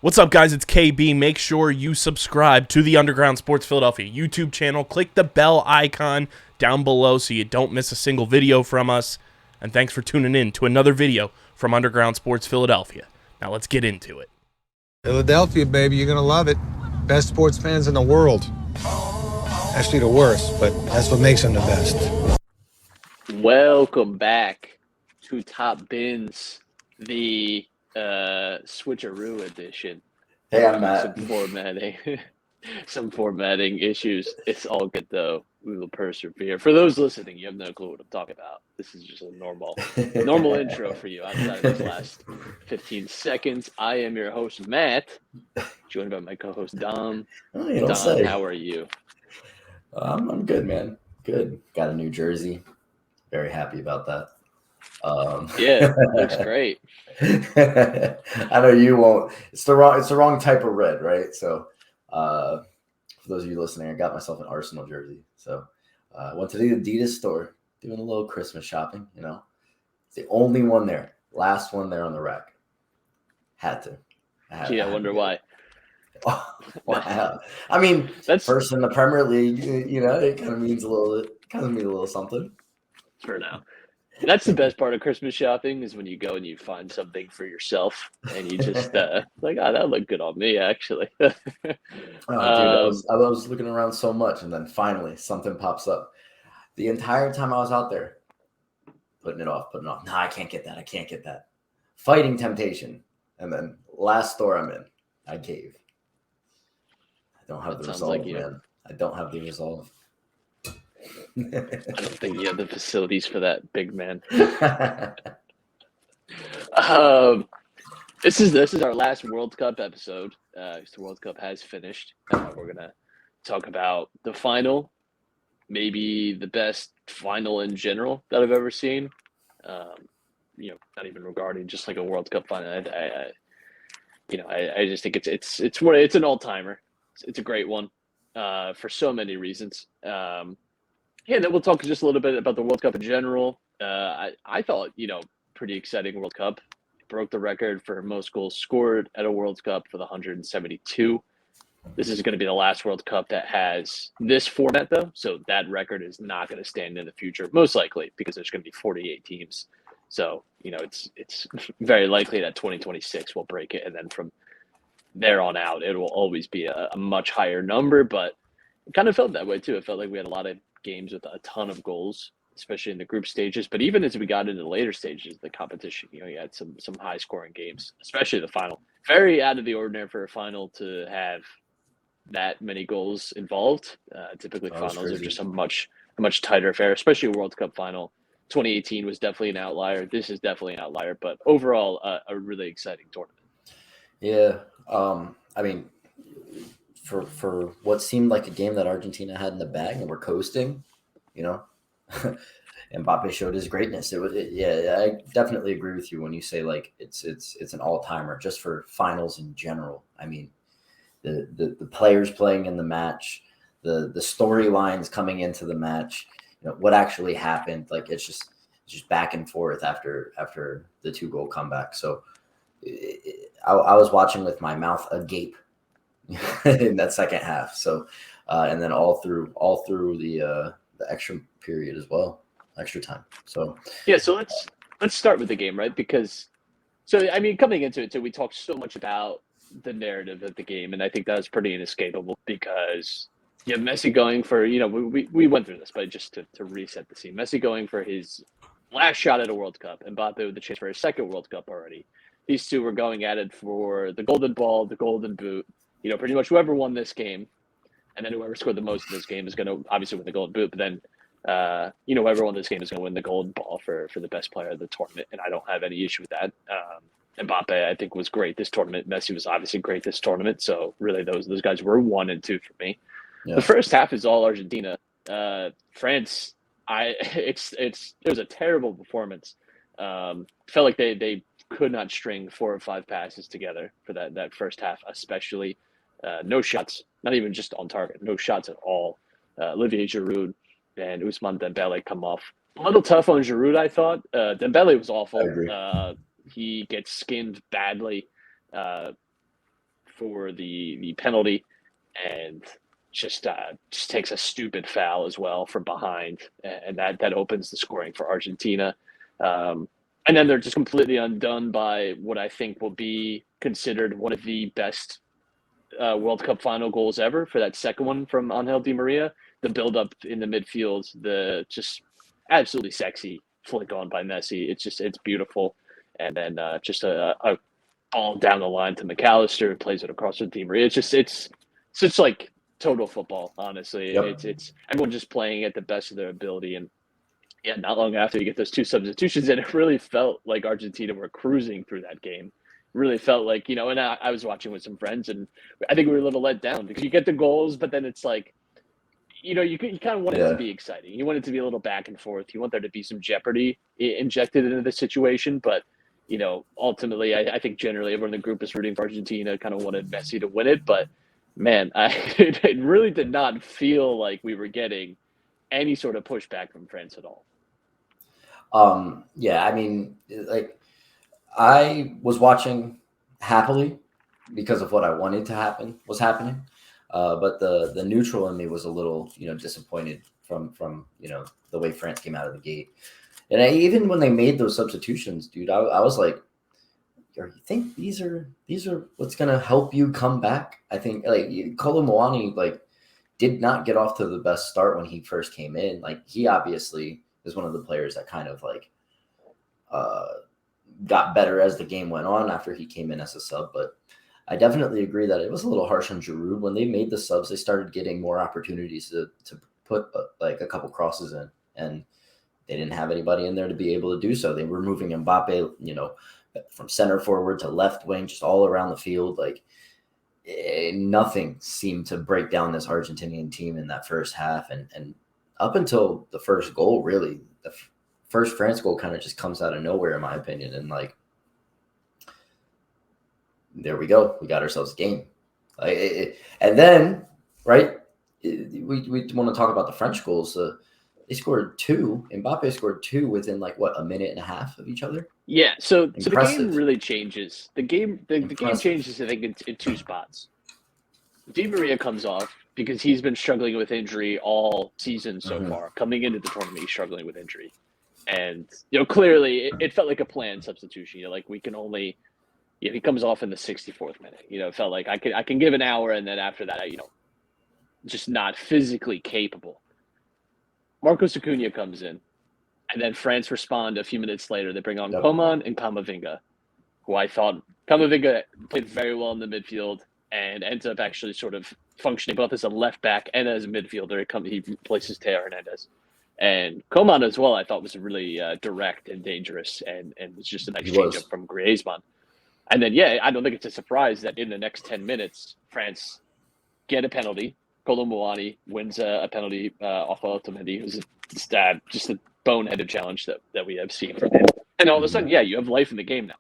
What's up, guys? It's KB. Make sure you subscribe to the Underground Sports Philadelphia YouTube channel. Click the bell icon down below so you don't miss a single video from us. And thanks for tuning in to another video from Underground Sports Philadelphia. Now let's get into it. Philadelphia, baby, you're gonna love it. Best sports fans in the world. Actually, the worst, but that's what makes them the best. Welcome back to Top Bins, the switcheroo edition. Hey, I'm Matt. Some formatting issues. It's all good though. We will persevere. For those listening, you have no clue what I'm talking about. This is just a normal intro for you outside of these last 15 seconds. I am your host, Matt, joined by my co-host, Dom. Dom, how are you? I'm good, man. Good. Got a new jersey. Very happy about that. Yeah, looks great. I know you won't. It's the wrong type of red, right? So, for those of you listening, I got myself an Arsenal jersey. So, I went to the Adidas store doing a little Christmas shopping. You know, it's the only one there, last one there on the rack. Had to. I wonder why. Oh, wow. I mean, that's first in the Premier League. You know, it kind of means a little something. For now. That's the best part of Christmas shopping is when you go and you find something for yourself and you just like, oh, that looked good on me, actually. Oh, dude, I was looking around so much, and then finally something pops up. The entire time I was out there, putting it off. No, I can't get that. Fighting temptation. And then last store I'm in, I cave. I don't have the resolve, man. I don't have the resolve. I don't think you have the facilities for that, big man. This is our last World Cup episode. The World Cup has finished. We're gonna talk about the final, maybe the best final in general that I've ever seen. Not even regarding just like a World Cup final. I just think it's an all timer. It's a great one for so many reasons. Then we'll talk just a little bit about the World Cup in general. I thought, pretty exciting World Cup. It broke the record for most goals scored at a World Cup with 172. This is going to be the last World Cup that has this format, though. So that record is not going to stand in the future, most likely, because there's going to be 48 teams. So, it's very likely that 2026 will break it. And then from there on out, it will always be a much higher number. But it kind of felt that way, too. It felt like we had a lot of games with a ton of goals, especially in the group stages. But even as we got into the later stages of the competition, you had some high scoring games, especially the final. Very out of the ordinary for a final to have that many goals involved. Typically finals are just a much tighter affair, especially a World Cup final. 2018 was definitely an outlier. This is definitely an outlier, but overall a really exciting tournament. Yeah. I mean, for what seemed like a game that Argentina had in the bag and we're coasting, Mbappe showed his greatness. I definitely agree with you when you say like it's an all timer just for finals in general. I mean, the players playing in the match, the storylines coming into the match, what actually happened. Like it's just back and forth after the 2-goal comeback. So I was watching with my mouth agape in that second half. So, and then all through the extra period as well, extra time. So yeah. So let's start with the game, right? Because coming into it, we talked so much about the narrative of the game, and I think that was pretty inescapable because you have Messi going for we went through this, but just to reset the scene, Messi going for his last shot at a World Cup, and Mbappe with the chance for his second World Cup already. These two were going at it for the golden ball, the golden boot. Pretty much whoever won this game, and then whoever scored the most in this game is going to obviously win the golden boot. But then, whoever won this game is going to win the golden ball for the best player of the tournament. And I don't have any issue with that. Mbappe, I think, was great this tournament. Messi was obviously great this tournament. So really, those guys were 1 and 2 for me. Yeah. The first half is all Argentina. France, it was a terrible performance. Felt like they could not string 4 or 5 passes together for that first half, especially. No shots, not even just on target, no shots at all. Olivier Giroud and Ousmane Dembele come off. A little tough on Giroud, I thought. Dembele was awful. I agree. He gets skinned badly. for the penalty, and just takes a stupid foul as well from behind, and that opens the scoring for Argentina. And then they're just completely undone by what I think will be considered one of the best World Cup final goals ever, for that second one from Angel Di Maria. The build-up in the midfield, the just absolutely sexy flick on by Messi. It's beautiful. And then just a ball down the line to McAllister, who plays it across with Di Maria. It's like total football, honestly. Yep. It's everyone just playing at the best of their ability. And yeah, not long after you get those two substitutions, and it really felt like Argentina were cruising through that game. Really felt like, and I was watching with some friends, and I think we were a little let down because you get the goals, but then it's like, you kind of want it to be exciting. You want it to be a little back and forth. You want there to be some jeopardy injected into the situation. But, ultimately, I think generally everyone in the group is rooting for Argentina, kind of wanted Messi to win it. But, man, it really did not feel like we were getting any sort of pushback from France at all. Yeah, I mean, like, I was watching happily because of what I wanted to happen was happening. But the neutral in me was a little, disappointed from the way France came out of the gate. And even when they made those substitutions, dude, I was like, you think these are what's going to help you come back? I think like Kolo Muani, like, did not get off to the best start when he first came in. Like, he obviously is one of the players that kind of like got better as the game went on after he came in as a sub. But I definitely agree that it was a little harsh on Giroud. When they made the subs, they started getting more opportunities to put like a couple crosses in, and they didn't have anybody in there to be able to do so. They were moving Mbappe, from center forward to left wing, just all around the field. Like, nothing seemed to break down this Argentinian team in that first half. And up until the first goal, really, the first France goal kind of just comes out of nowhere, in my opinion. And like, there we go. We got ourselves a game. And then, right, we want to talk about the French goals. They scored two. Mbappe scored two within like a minute and a half of each other. Yeah, so the Impressive. game really changes. The game changes, I think, in two spots. Di Maria comes off because he's been struggling with injury all season so far. Coming into the tournament, he's struggling with injury. And, clearly it felt like a planned substitution. Like, we can only – he comes off in the 64th minute. It felt like I can give an hour, and then after that, just not physically capable. Marcos Acuna comes in, and then France respond a few minutes later. They bring on Coman and Camavinga, who I thought Camavinga played very well in the midfield and ends up actually sort of functioning both as a left back and as a midfielder. He replaces Teo Hernandez. And Coman as well, I thought, was really direct and dangerous, and was just a nice change-up from Griezmann. And then, I don't think it's a surprise that in the next 10 minutes, France get a penalty. Kolo Muani wins a penalty off Otamendi. It was just a boneheaded challenge that we have seen from him. And all of a sudden, you have life in the game now.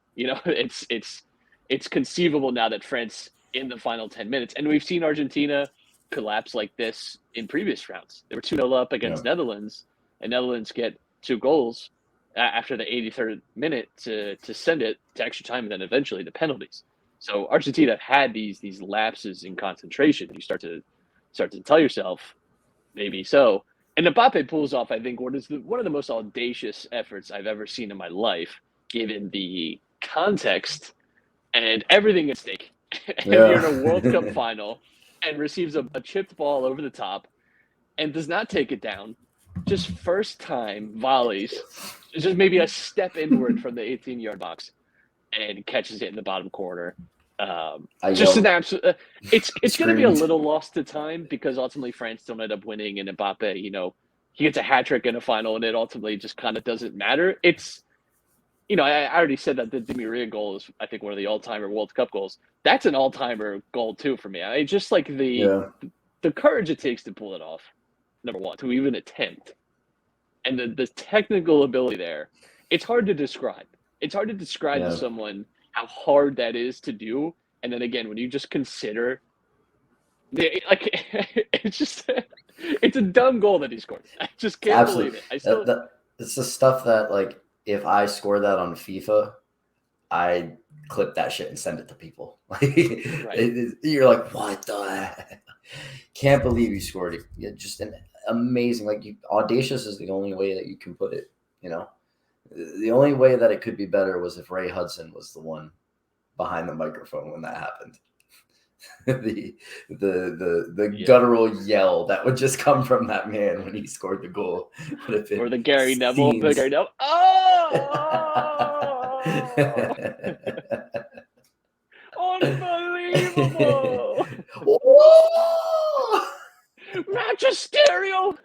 It's conceivable now that France in the final 10 minutes, and we've seen Argentina collapse like this in previous rounds. They were 2-0 up against Netherlands, and Netherlands get 2 goals after the 83rd minute to send it to extra time, and then eventually the penalties. So Argentina had these lapses in concentration. You start to tell yourself, maybe so. And Mbappe pulls off, I think, one of the most audacious efforts I've ever seen in my life, given the context and everything at stake. And you're in a World Cup final and receives a chipped ball over the top and does not take it down. Just first time volleys, just maybe a step inward from the 18-yard box and catches it in the bottom corner. Just an absolute. It's going to be a little lost to time because ultimately France don't end up winning, and Mbappe, he gets a hat trick in a final, and it ultimately just kind of doesn't matter. It's, I already said that the Di Maria goal is, I think, one of the all-timer World Cup goals. That's an all-timer goal too for me. I just like the courage it takes to pull it off. Number one, to even attempt, and the technical ability there. It's hard to describe. It's hard to describe to someone how hard that is to do. And then again, when you just consider, it's a dumb goal that he scored. I just can't believe it. It's the stuff that, like, if I score that on FIFA, I clip that shit and send it to people. Right. You're like, what the heck? Can't believe you scored it. Yeah, just an amazing, audacious is the only way that you can put it. The only way that it could be better was if Ray Hudson was the one behind the microphone when that happened. the guttural yell that would just come from that man when he scored the goal would have been, or the Gary Neville. Oh, unbelievable! Magisterial.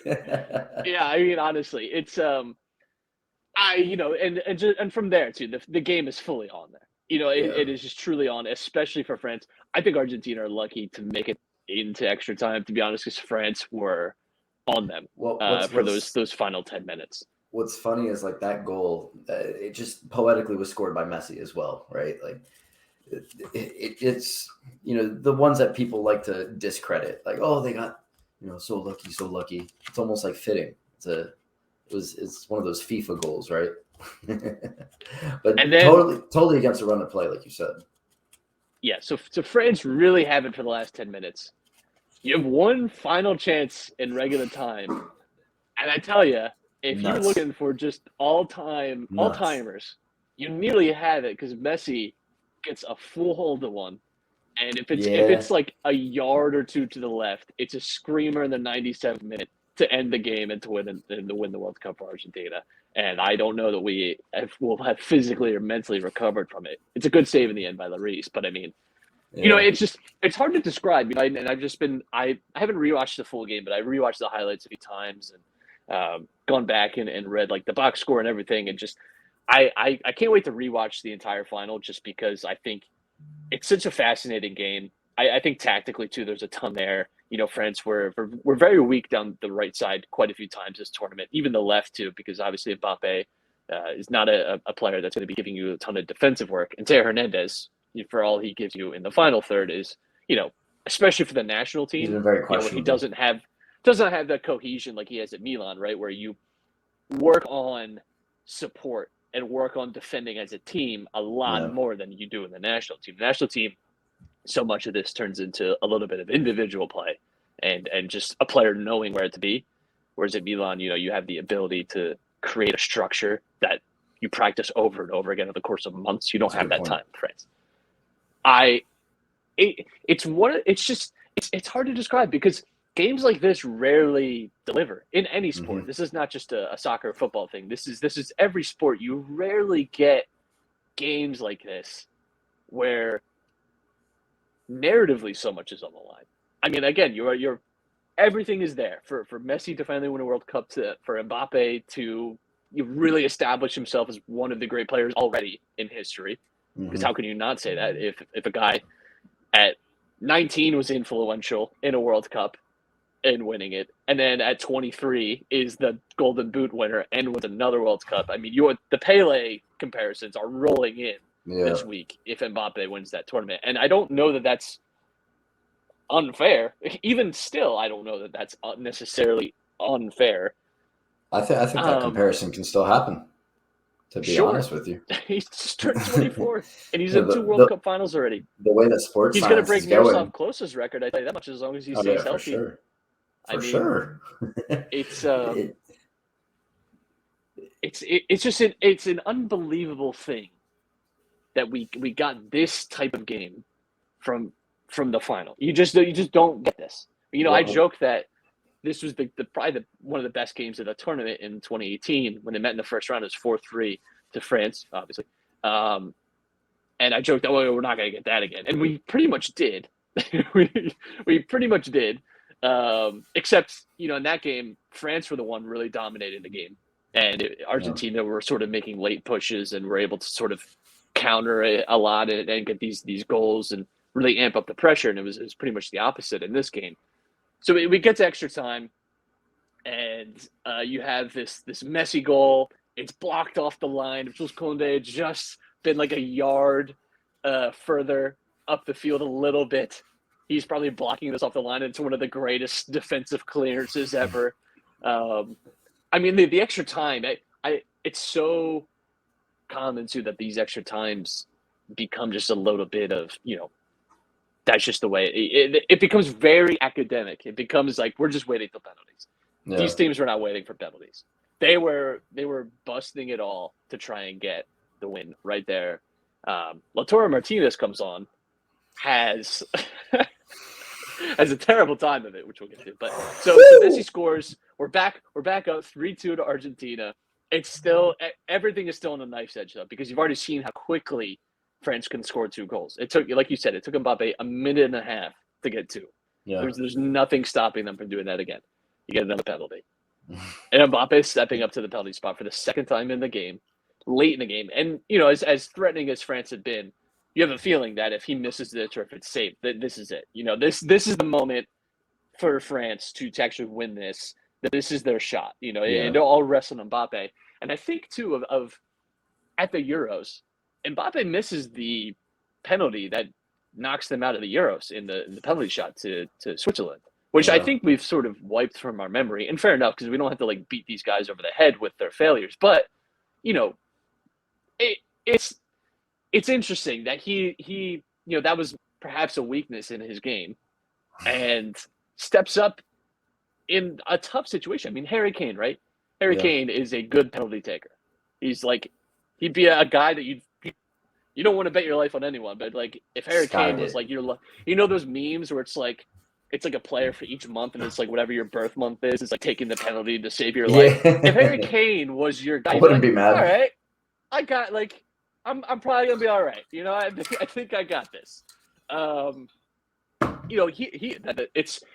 Yeah, I mean, honestly, it's and from there too, the game is fully on there. It is just truly on, especially for France. I think Argentina are lucky to make it into extra time, to be honest, because France were on them for those final 10 minutes. What's funny is that goal, it just poetically was scored by Messi as well, right? It's the ones that people like to discredit, they got so lucky. It's almost fitting. It's one of those FIFA goals, right? But and then, totally against the run of play, like you said. Yeah, so France really have it for the last 10 minutes. You have one final chance in regular time, and I tell you, if you're looking for just all-timers, you nearly have it, because Messi gets a full hold of one, and if it's a yard or two to the left, it's a screamer in the 97th minute to end the game and to win the World Cup for Argentina. And I don't know that we will have physically or mentally recovered from it. It's a good save in the end by Lloris, but I mean, it's hard to describe. And I haven't rewatched the full game, but I rewatched the highlights a few times and gone back and read the box score and everything, and just I can't wait to rewatch the entire final, just because I think it's such a fascinating game. I think tactically too, there's a ton there. France were very weak down the right side quite a few times this tournament, even the left too, because obviously Mbappe is not a player that's going to be giving you a ton of defensive work. And Teo Hernandez, for all he gives you in the final third, is especially for the national team, where he doesn't have that cohesion like he has at Milan, right? Where you work on support and work on defending as a team a lot more than you do in the national team. The national team, so much of this turns into a little bit of individual play and just a player knowing where to be. Whereas at Milan, you have the ability to create a structure that you practice over and over again over the course of months. You don't have that time in France. It's hard to describe, because games like this rarely deliver in any sport. Mm-hmm. This is not just a soccer or football thing. This is every sport. You rarely get games like this where narratively so much is on the line. I mean, again, you're everything is there for Messi to finally win a World Cup, for Mbappe to really establish himself as one of the great players already in history. Because how can you not say that if a guy at 19 was influential in a World Cup and winning it, and then at 23 is the Golden Boot winner and wins another World Cup? I mean, the Pele comparisons are rolling in this week if Mbappe wins that tournament. And I don't know that that's unfair. Even still, I don't know that that's necessarily unfair. I think that comparison can still happen, to be honest with you. He's just turned 24, and he's in 2 World Cup finals already. The way that sports he's going to break Miroslav Klose's record, I tell you that much, as long as he stays healthy. For sure. It's an unbelievable thing that we got this type of game from the final. You just don't get this. I joke that this was probably one of the best games of the tournament in 2018 when they met in the first round. It was 4-3 to France, obviously. And I joked that we're not going to get that again, and we pretty much did. we pretty much did. Except in that game, France were the one really dominating the game, and Argentina were sort of making late pushes and were able to sort of counter it a lot and get these goals and really amp up the pressure. And it was pretty much the opposite in this game. So we get to extra time, and you have this Messi goal. It's blocked off the line. Jules Koundé had just been a yard further up the field a little bit. He's probably blocking this off the line. It's one of the greatest defensive clearances ever. I mean, the extra time, it's so common too that these extra times become just a little bit of, that's just the way it becomes very academic. It becomes like we're just waiting for penalties. Yeah. These teams were not waiting for penalties. They were busting it all to try and get the win right there. Lautaro Martinez comes on, has a terrible time of it, which we'll get to. But so Messi scores. We're back up 3-2 to Argentina. It's still everything is still on the knife's edge though, because you've already seen how quickly France can score 2 goals. It took, like you said, it took Mbappe a minute and a half to get 2. Yeah. There's nothing stopping them from doing that again. You get another penalty. And Mbappe is stepping up to the penalty spot for the second time in the game, late in the game. And, as threatening as France had been, you have a feeling that if he misses this or if it's safe, that this is it. This is the moment for France to actually win this, that this is their shot. It all rests on Mbappe. And I think, too, of at the Euros, Mbappe misses the penalty that knocks them out of the Euros in the penalty shot to Switzerland, which I think we've sort of wiped from our memory. And fair enough, because we don't have to beat these guys over the head with their failures. But, it's interesting that he that was perhaps a weakness in his game and steps up in a tough situation. I mean, Harry Kane, right? Harry Kane is a good penalty taker. He's he'd be a guy that you don't want to bet your life on anyone, but if Harry Kane was those memes where it's a player for each month and it's whatever your birth month is, it's taking the penalty to save your life. If Harry Kane was your guy, I wouldn't be mad. All right, I got I'm probably gonna be all right. I think I got this.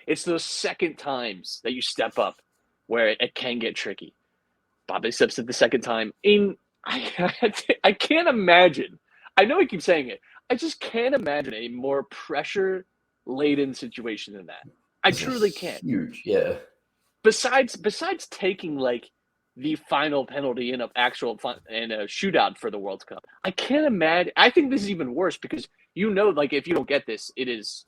It's those second times that you step up where it can get tricky. Mbappe steps it the second time. I can't imagine. I know he keeps saying it. I just can't imagine a more pressure-laden situation than that. I truly can't. Huge, yeah. Besides taking the final penalty in a shootout for the World Cup, I can't imagine. I think this is even worse because if you don't get this, it is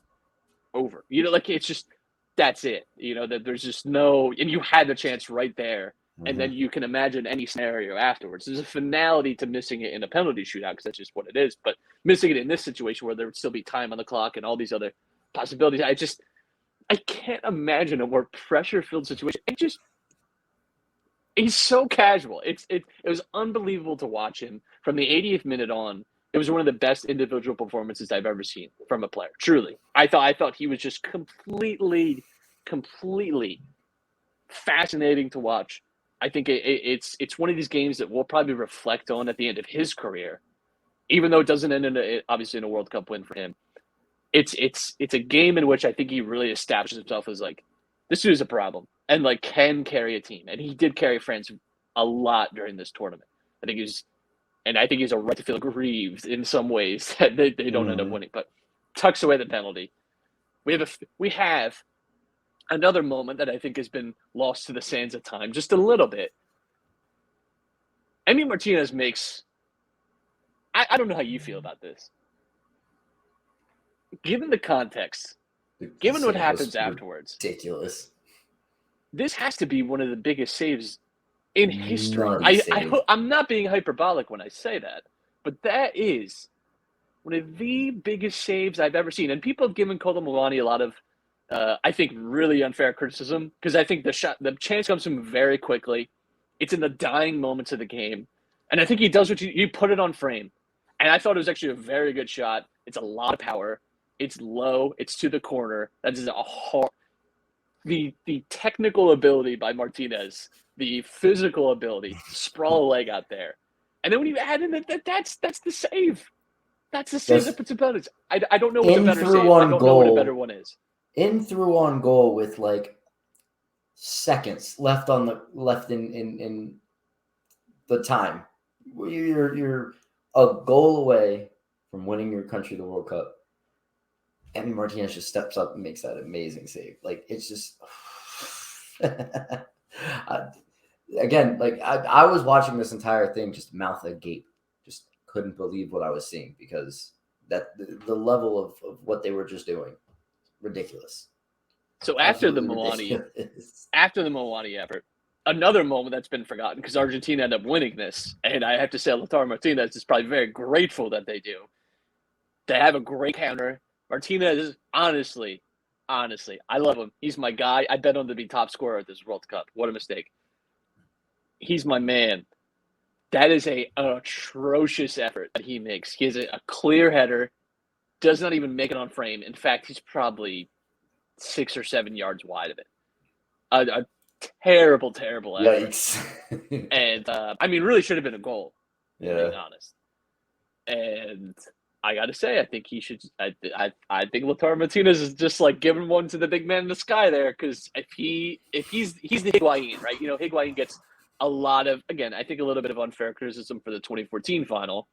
over. It's just that's it. That there's just no, and you had the chance right there. And then you can imagine any scenario afterwards. There's a finality to missing it in a penalty shootout because that's just what it is. But missing it in this situation where there would still be time on the clock and all these other possibilities, I can't imagine a more pressure-filled situation. He's so casual. It was unbelievable to watch him from the 80th minute on. It was one of the best individual performances I've ever seen from a player. Truly, I thought he was just completely fascinating to watch. I think it's one of these games that we'll probably reflect on at the end of his career, even though it doesn't end obviously in a World Cup win for him. It's a game in which I think he really establishes himself as this dude is a problem and can carry a team, and he did carry France a lot during this tournament. I think he's a right to feel aggrieved in some ways that they don't end up winning, but tucks away the penalty. We have another moment that I think has been lost to the sands of time just a little bit. Emi Martinez makes – I don't know how you feel about this. Given the context, given what happens afterwards. Ridiculous. This has to be one of the biggest saves in history. I'm not being hyperbolic when I say that, but that is one of the biggest saves I've ever seen. And people have given Kolo Muani a lot of I think really unfair criticism because I think the chance comes to him very quickly. It's in the dying moments of the game. And I think he does what you put it on frame. And I thought it was actually a very good shot. It's a lot of power. It's low. It's to the corner. That is the technical ability by Martinez, the physical ability, sprawl a leg out there. And then when you add in that's the save. That's the save that puts it better. I don't know what the better save. I don't know what a better one is. In through on goal with seconds left in the time. You're a goal away from winning your country the World Cup. Emi Martinez just steps up and makes that amazing save. It's just again, I was watching this entire thing just mouth agape, just couldn't believe what I was seeing because that the level of what they were just doing. Ridiculous. So after the Muani effort, another moment that's been forgotten because Argentina ended up winning this, and I have to say Lautaro Martinez is probably very grateful that they do, They have a great counter. Martinez, honestly, I love him. He's my guy. I bet him to be top scorer at this World Cup. What a mistake. He's my man. That is an atrocious effort that he makes. He has a clear header, does not even make it on frame. In fact, he's probably 6 or 7 yards wide of it. A terrible, terrible effort. Yikes. And, really should have been a goal, Yeah. to be honest. And I got to say, I think he should – I think Lautaro Martinez is just, like, giving one to the big man in the sky there because if he's the Higuain, right? Higuain gets a lot of – again, I think a little bit of unfair criticism for the 2014 final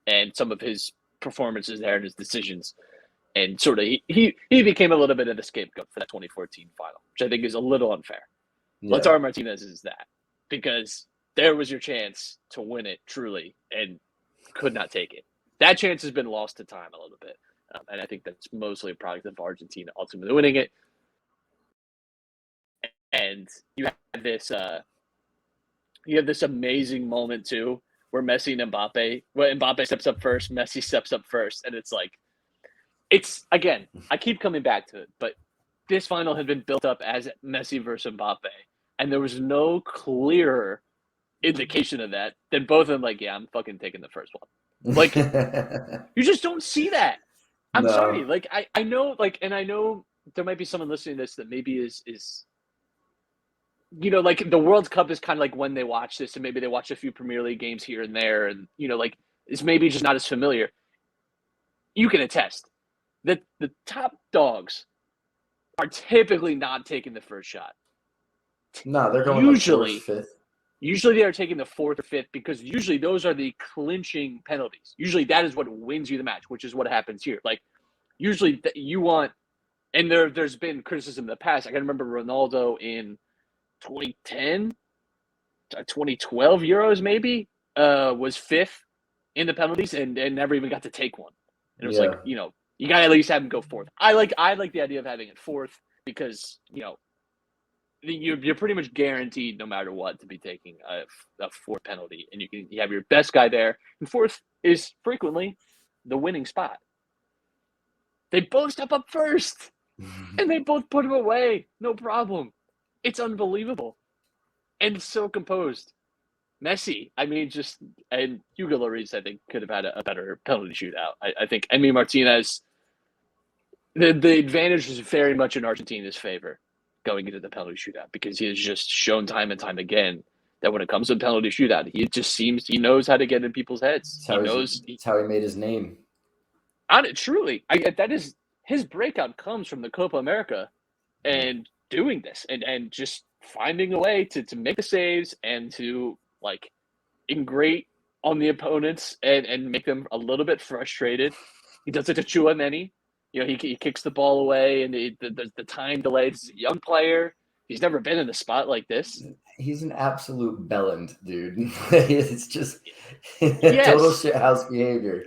and some of his performances there and his decisions. And sort of he became a little bit of the scapegoat for that 2014 final, which I think is a little unfair. Yeah. Lautaro Martinez is that because there was your chance to win it truly and could not take it. That chance has been lost to time a little bit. And I think that's mostly a product of Argentina ultimately winning it. And you have this amazing moment too where Messi and Mbappe steps up first, Messi steps up first, and it's like, again, I keep coming back to it, but this final had been built up as Messi versus Mbappe, and there was no clearer indication of that than both of them like, yeah, I'm fucking taking the first one. Like, you just don't see that. I'm sorry. Like, I know, like, and I know there might be someone listening to this that maybe is like the World Cup is kind of like when they watch this and maybe they watch a few Premier League games here and there and, like, it's maybe just not as familiar. You can attest that the top dogs are typically not taking the first shot. No, they're going usually, fourth, fifth. Usually they are taking the fourth or fifth because usually those are the clinching penalties. Usually that is what wins you the match, which is what happens here. Like, usually you want – and there's been criticism in the past. I can remember Ronaldo in 2010, 2012 Euros maybe, was fifth in the penalties and never even got to take one. And it was like, you got to at least have him go fourth. I like the idea of having it fourth because, you're pretty much guaranteed no matter what to be taking a fourth penalty. And you have your best guy there. And fourth is frequently the winning spot. They both step up first and they both put him away. No problem. It's unbelievable. And so composed. Messi, and Hugo Lloris, I think, could have had a better penalty shootout. I think Emi Martinez, the advantage is very much in Argentina's favor going into the penalty shootout because he has just shown time and time again that when it comes to the penalty shootout, he knows how to get in people's heads. It's how he made his name. Truly, that is his breakout comes from the Copa America and doing this and just finding a way to make the saves and to like ingrate on the opponents and make them a little bit frustrated. He does it to Tchouaméni. He kicks the ball away and the time delay. He's a young player. He's never been in a spot like this. He's an absolute bellend, dude. It's just total shithouse behavior.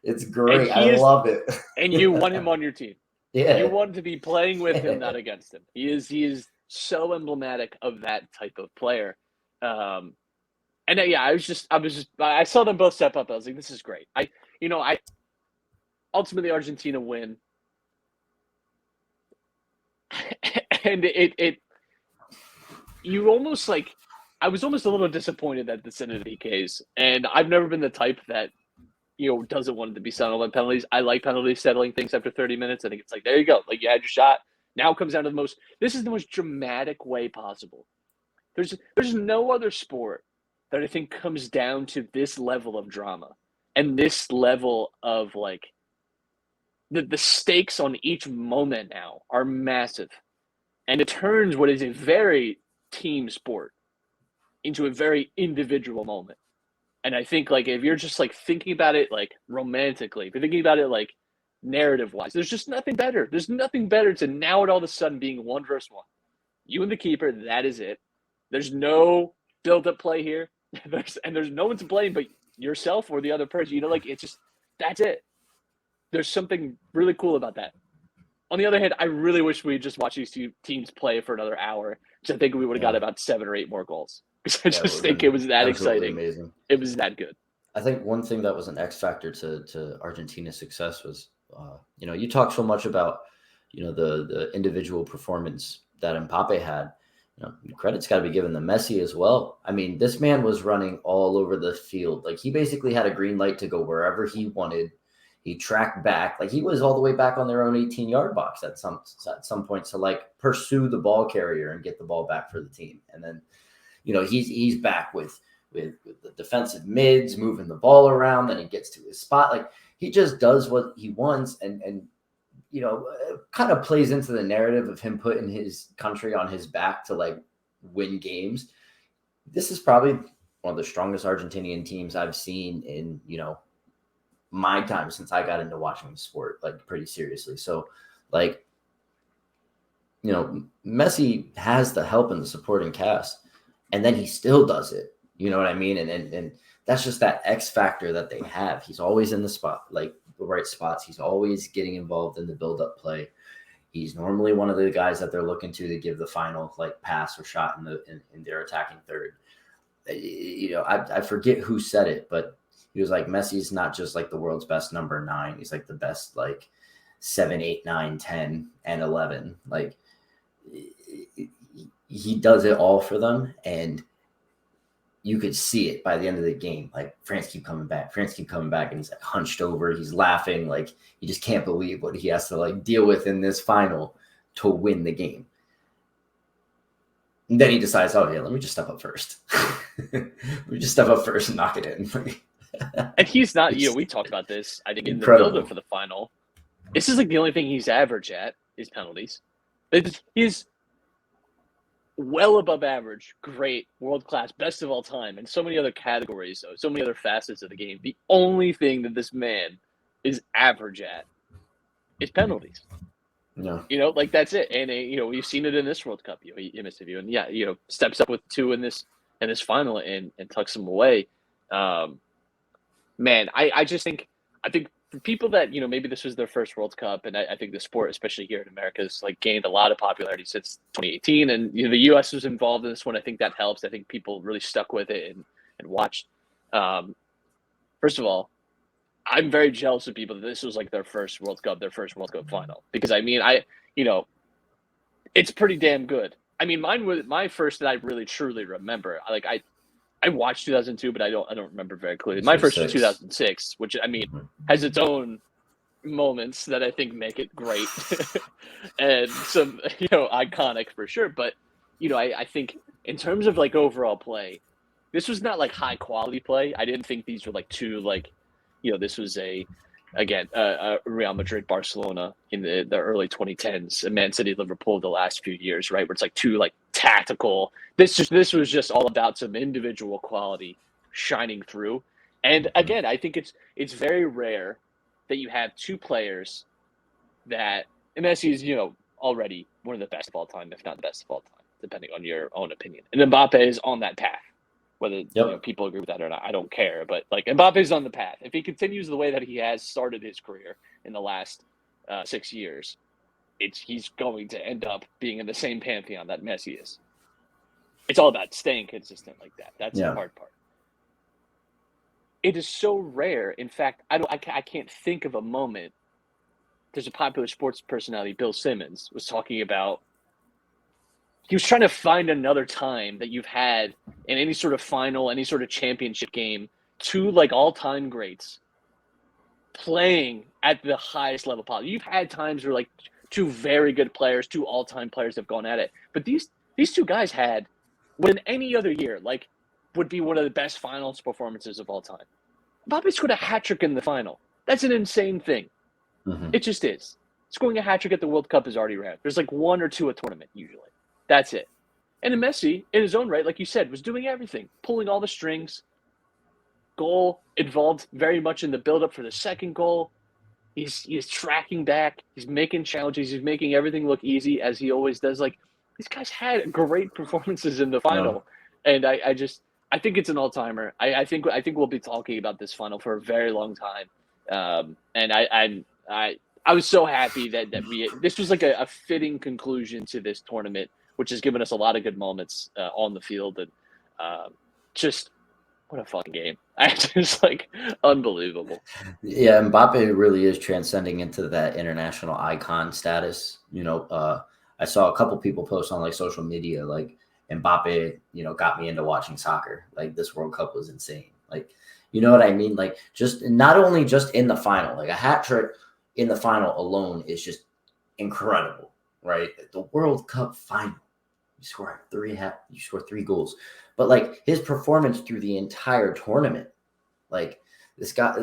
It's great. I love it. And you want him on your team. Yeah. You want to be playing with him, not against him. He is so emblematic of that type of player. I saw them both step up. I was like, this is great. Ultimately Argentina win. And you almost like, I was almost a little disappointed that the Senate of PKs, and I've never been the type that, doesn't want it to be settled on penalties. I like penalties settling things after 30 minutes. I think it's like, there you go. Like, you had your shot. Now it comes down to this is the most dramatic way possible. There's no other sport that I think comes down to this level of drama and this level of like, the stakes on each moment now are massive. And it turns what is a very team sport into a very individual moment. And I think like if you're just like thinking about it like romantically, if you're thinking about it like narrative wise, there's just nothing better. There's nothing better to now it all of a sudden being 1 versus 1. You and the keeper, that is it. There's no build-up play here. There's no one to blame but yourself or the other person. It's just that's it. There's something really cool about that. On the other hand, I really wish we just watched these two teams play for another hour. Because I think we would have got about 7 or 8 more goals. Because I just think it was that exciting. Amazing. It was that good. I think one thing that was an X factor to Argentina's success was You talk so much about, the individual performance that Mbappe had. Credit's got to be given to Messi as well. I mean, this man was running all over the field. Like, he basically had a green light to go wherever he wanted. He tracked back. Like, he was all the way back on their own 18-yard box at some point to, like, pursue the ball carrier and get the ball back for the team. And then, he's back with the defensive mids, moving the ball around. Then he gets to his spot. Like, he just does what he wants, and kind of plays into the narrative of him putting his country on his back to, like, win games. This is probably one of the strongest Argentinian teams I've seen in, my time since I got into watching the sport, like, pretty seriously. So, like, Messi has the help and the supporting cast, and then he still does it. You know what I mean? And that's just that X factor that they have. He's always in the spot, like, the right spots. He's always getting involved in the build-up play. He's normally one of the guys that they're looking to give the final, like, pass or shot in their attacking third. I forget who said it, but he was like, Messi's not just, like, the world's best number 9. He's, like, the best, like, 7, 8, 9, 10, and 11. Like, he does it all for them, and you could see it by the end of the game. Like, France keep coming back, and he's, like, hunched over. He's laughing. Like, he just can't believe what he has to, like, deal with in this final to win the game. And then he decides, oh, yeah, let me just step up first. Let me just step up first and knock it in. And he's not, we talked about this, I think, in incredible. the build-up for the final. This is, like, the only thing he's average at is penalties. He's well above average, great, world-class, best of all time, and so many other categories, though, so many other facets of the game. The only thing that this man is average at is penalties. No. Like, that's it. And, we've seen it in this World Cup. He missed a few. And, steps up with 2 in this final and tucks them away. Man, I think for people that, maybe this was their first World Cup, and I think the sport, especially here in America, has, like, gained a lot of popularity since 2018. And, the U.S. was involved in this one. I think that helps. I think people really stuck with it and watched. First of all, I'm very jealous of people that this was, like, their first World Cup final. Because, it's pretty damn good. I mean, mine was my first that I really, truly remember. I watched 2002, but I don't remember very clearly. My first was 2006, which, I mean, has its own moments that I think make it great and some, iconic for sure. But, I think in terms of, like, overall play, this was not, like, high quality play. I didn't think these were, like, too, like, this was a Real Madrid, Barcelona in the early 2010s, and Man City, Liverpool the last few years, right? Where it's, like, too, like, tactical. This was just all about some individual quality shining through. And again, I think it's very rare that you have 2 players that, and Messi is, already one of the best of all time, if not the best of all time, depending on your own opinion. And Mbappe is on that path. Whether people agree with that or not, I don't care. But, like, Mbappe's on the path. If he continues the way that he has started his career in the last 6 years, he's going to end up being in the same pantheon that Messi is. It's all about staying consistent like that. That's the hard part. It is so rare. In fact, I can't think of a moment. There's a popular sports personality, Bill Simmons, was talking about. He was trying to find another time that you've had in any sort of final, any sort of championship game, 2, like, all-time greats playing at the highest level possible. You've had times where, like, 2 very good players, 2 all-time players have gone at it. But these 2 guys had, when any other year, like, would be one of the best finals performances of all time. Mbappe scored a hat-trick in the final. That's an insane thing. Mm-hmm. It just is. Scoring a hat-trick at the World Cup is already rare. There's, like, 1 or 2 a tournament, usually. That's it. And Messi, in his own right, like you said, was doing everything, pulling all the strings. Goal involved very much in the build-up for the second goal. He's tracking back. He's making challenges. He's making everything look easy, as he always does. Like, these guys had great performances in the final, and I think it's an all-timer. I think we'll be talking about this final for a very long time. And I was so happy that this was like a fitting conclusion to this tournament, which has given us a lot of good moments on the field, and just what a fucking game. I just like unbelievable. Yeah, Mbappe really is transcending into that international icon status. I saw a couple people post on like social media, like Mbappe, got me into watching soccer. Like this World Cup was insane. Like, you know what I mean? Like just not only just in the final, like a hat trick in the final alone is just incredible, right? The World Cup final, you score three goals, but like his performance through the entire tournament, like this guy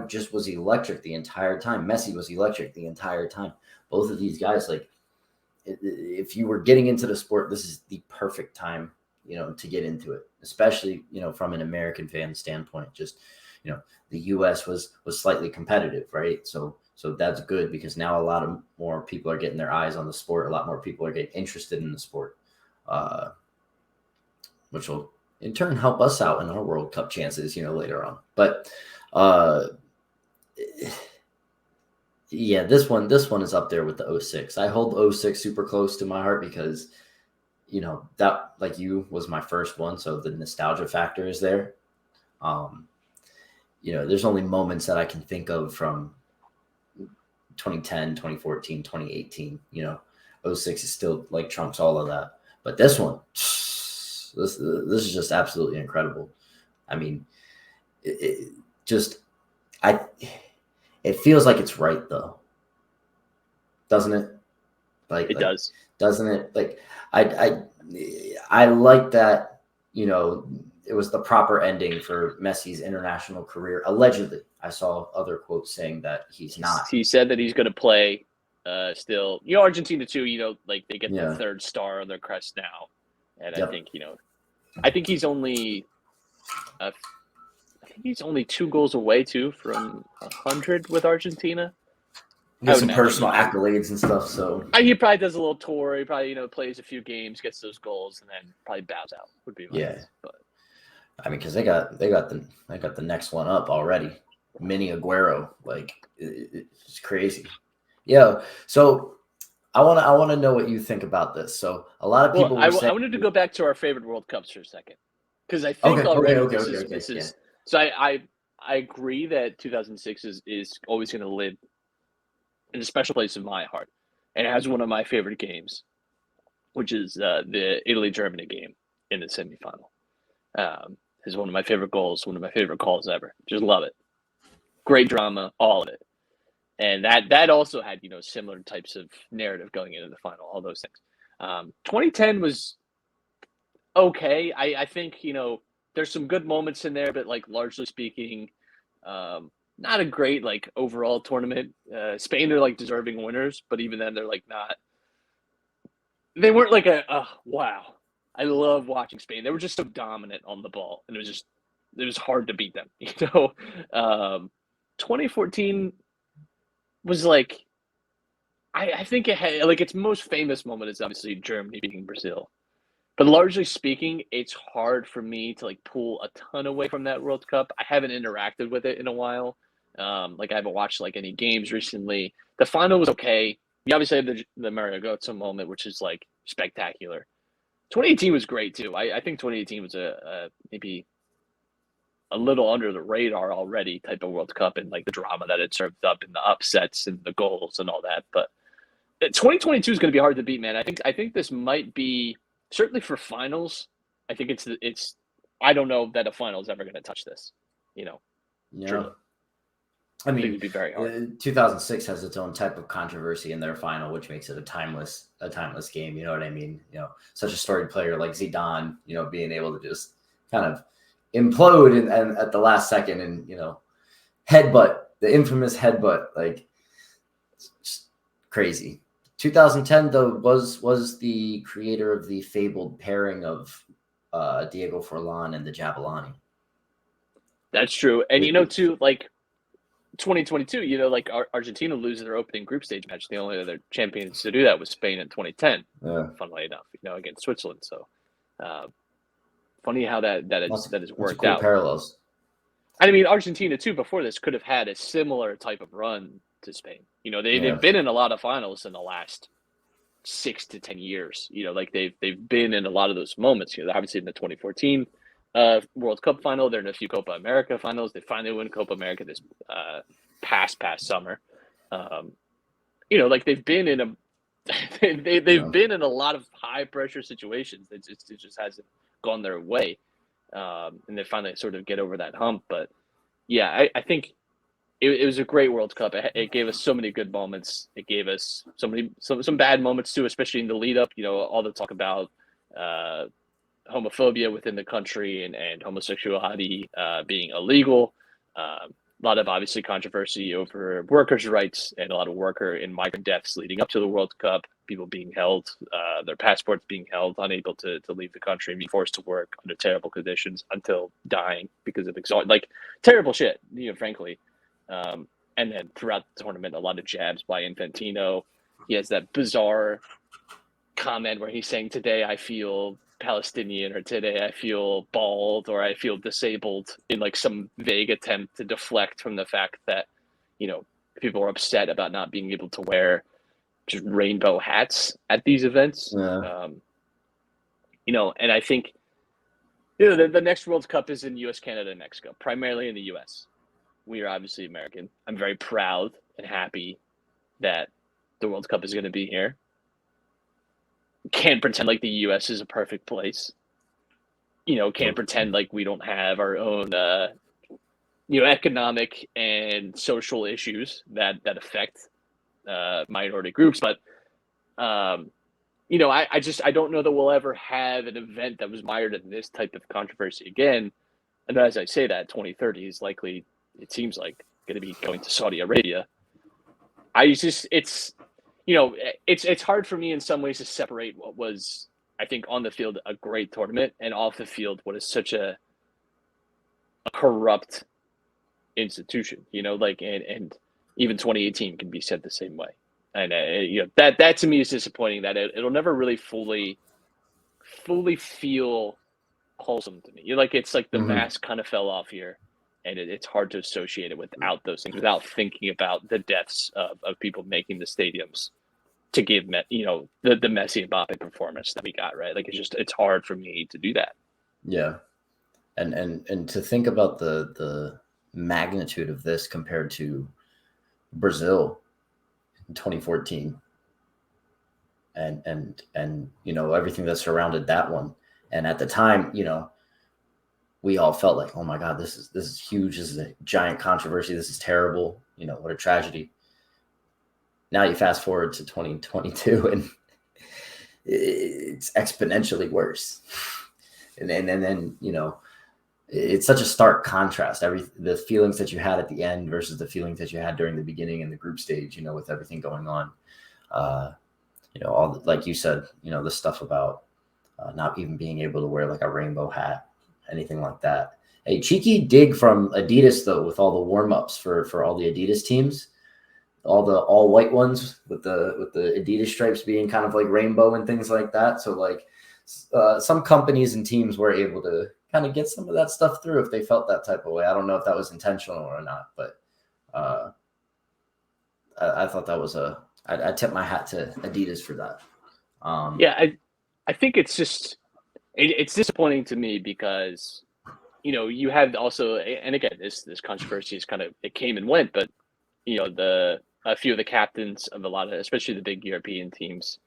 just was electric the entire time. Messi was electric the entire time. Both of these guys, like, if you were getting into the sport, this is the perfect time, to get into it, especially, from an American fan standpoint. Just, the U.S. was slightly competitive, right? So that's good because now a lot of more people are getting their eyes on the sport. A lot more people are getting interested in the sport, which will in turn help us out in our World Cup chances, later on. But yeah, this one is up there with the 06. I hold 06 super close to my heart because, that, like you, was my first one. So the nostalgia factor is there. There's only moments that I can think of from 2010, 2014, 2018. 06 is still like trumps all of that. But this one, this is just absolutely incredible. I mean, it feels like it's right though, doesn't it? It does, doesn't it? Like I like that. It was the proper ending for Messi's international career. Allegedly, I saw other quotes saying that he's not. He said that he's going to play. Still, Argentina too. Like they get the third star on their crest now, and yep. I think he's only. I think he's only 2 goals away too from 100 with Argentina. He has some personal accolades and stuff. So he probably does a little tour. He probably plays a few games, gets those goals, and then probably bows out. Would be my guess. But I mean, because they got the next one up already. Mini Aguero, like it's crazy. Yeah. So I want to know what you think about this. So a lot of people. I wanted to go back to our favorite World Cups for a second because I think this is. So I agree that 2006 is always going to live in a special place in my heart, and it has one of my favorite games, which is the Italy-Germany game in the semifinal. Is one of my favorite goals, one of my favorite calls ever. Just love it. Great drama, all of it, and that also had similar types of narrative going into the final, all those things. 2010 was okay. I think there's some good moments in there, but like largely speaking, not a great like overall tournament. Spain are like deserving winners, but even then they're like not. They weren't like wow. I love watching Spain. They were just so dominant on the ball, and it was hard to beat them. 2014 was like, I think it had like its most famous moment is obviously Germany beating Brazil. But largely speaking, it's hard for me to like pull a ton away from that World Cup. I haven't interacted with it in a while. Like I haven't watched like any games recently. The final was okay. You obviously have the Mario Götze moment, which is like spectacular. 2018 was great too. I think 2018 was a maybe a little under the radar already type of World Cup and like the drama that it served up and the upsets and the goals and all that. But 2022 is going to be hard to beat, man. I think this might be. Certainly for finals, I think it's. I don't know that a final is ever going to touch this. Yeah. Truly. I mean, it'd be very hard. 2006 has its own type of controversy in their final, which makes it a timeless game. You know what I mean? Such a storied player like Zidane, being able to just kind of implode and at the last second and headbutt, the infamous headbutt, like just crazy. 2010 though was the creator of the fabled pairing of Diego Forlan and the Jabulani. That's true, and too, like 2022, like Argentina loses their opening group stage match. The only other champions to do that was Spain in 2010. Yeah. Funnily enough, against Switzerland. So, funny how that is worked cool out. Parallels. I mean, Argentina too before this could have had a similar type of run to Spain. They've been in a lot of finals in the last 6 to 10 years. Like they've been in a lot of those moments. Obviously in the 2014 World Cup final. They're in a few Copa America finals. They finally win Copa America this past summer. Like they've been in a they've been in a lot of high pressure situations. It just hasn't gone their way, and they finally sort of get over that hump. But yeah, I think it was a great World Cup. It gave us so many good moments. It gave us some bad moments too, especially in the lead up. All the talk about homophobia within the country and homosexuality being illegal. A lot of obviously controversy over workers' rights and a lot of worker and migrant deaths leading up to the World Cup. People being held, their passports being held, unable to leave the country and be forced to work under terrible conditions until dying because of exhaustion. Like terrible shit, frankly. And then throughout the tournament, a lot of jabs by Infantino. He has that bizarre comment where he's saying, "Today I feel Palestinian," or "Today I feel bald," or "I feel disabled," in like some vague attempt to deflect from the fact that, people are upset about not being able to wear just rainbow hats at these events. Yeah. And I think, the next World Cup is in US, Canada, and Mexico, primarily in the US. We are obviously American. I'm very proud and happy that the World Cup is going to be here. Can't pretend like the U.S. is a perfect place. Can't pretend like we don't have our own, economic and social issues that affect minority groups. But, I don't know that we'll ever have an event that was mired in this type of controversy again. And as I say that, 2030 is likely, it seems like, going to be going to Saudi Arabia. It's hard for me in some ways to separate what was, I think, on the field a great tournament and off the field what is such a corrupt institution. And even 2018 can be said the same way. And that to me is disappointing. That it'll never really fully feel wholesome to me. It's like the mask kind of fell off here. And it's hard to associate it without those things, without thinking about the deaths of people making the stadiums to give, the Messi and Mbappe performance that we got, right? Like, it's hard for me to do that. Yeah. And to think about the magnitude of this compared to Brazil in 2014 and everything that surrounded that one. And at the time, we all felt like, oh my God, this is huge. This is a giant controversy. This is terrible. What a tragedy. Now you fast forward to 2022 and it's exponentially worse. And then, it's such a stark contrast. The feelings that you had at the end versus the feelings that you had during the beginning and the group stage, with everything going on. All like you said, the stuff about not even being able to wear like a rainbow hat, anything like that. A cheeky dig from Adidas though, with all the warm-ups for all the Adidas teams, all white ones with the Adidas stripes being kind of like rainbow and things like that. So like some companies and teams were able to kind of get some of that stuff through if they felt that type of way. I don't know if that was intentional or not, but I thought that was I tip my hat to Adidas for that. I think it's just it's disappointing to me because you have also, and again this controversy is kind of, it came and went, but a few of the captains of a lot of, especially the big European teams,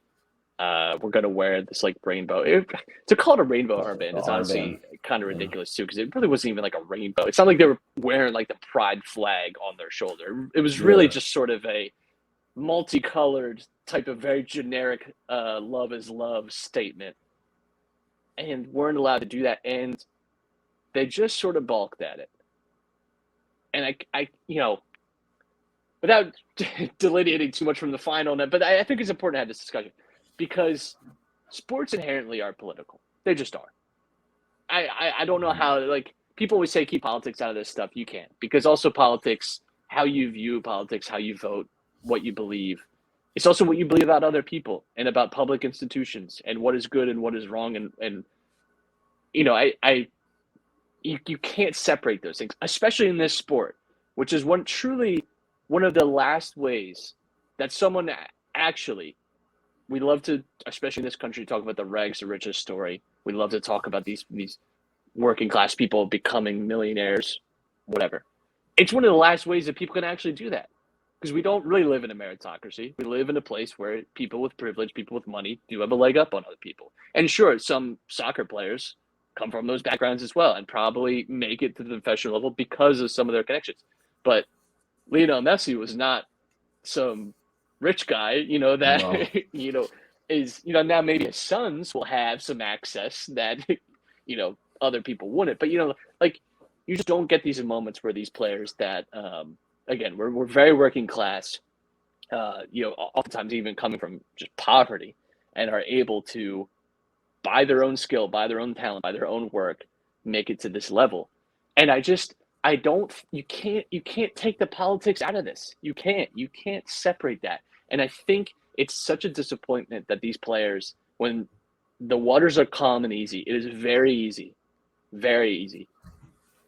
were going to wear this like rainbow. To call it a rainbow armband is honestly kind of ridiculous too, because it really wasn't even like a rainbow. It's not like they were wearing like the pride flag on their shoulder. It was really just sort of a multicolored type of very generic love is love statement, and weren't allowed to do that, and they just sort of balked at it. And I without delineating too much from the final, but I think it's important to have this discussion because sports inherently are political. They just are. I don't know how, like, people always say keep politics out of this stuff. You can't, because also politics, how you view politics, how you vote, what you believe, it's also what you believe about other people and about public institutions and what is good and what is wrong. And you can't separate those things, especially in this sport, which is truly one of the last ways that someone actually, we love to, especially in this country, talk about the rags to riches story. We love to talk about these working class people becoming millionaires, whatever. It's one of the last ways that people can actually do that, because we don't really live in a meritocracy. We live in a place where people with privilege, people with money, do have a leg up on other people. And sure, some soccer players come from those backgrounds as well and probably make it to the professional level because of some of their connections. But Lionel Messi was not some rich guy, that No. is, now maybe his sons will have some access that other people wouldn't. But like, you just don't get these moments where these players that again, we're very working class, oftentimes even coming from just poverty, and are able to, by their own skill, by their own talent, by their own work, make it to this level. And you can't take the politics out of this. You can't separate that. And I think it's such a disappointment that these players, when the waters are calm and easy, it is very easy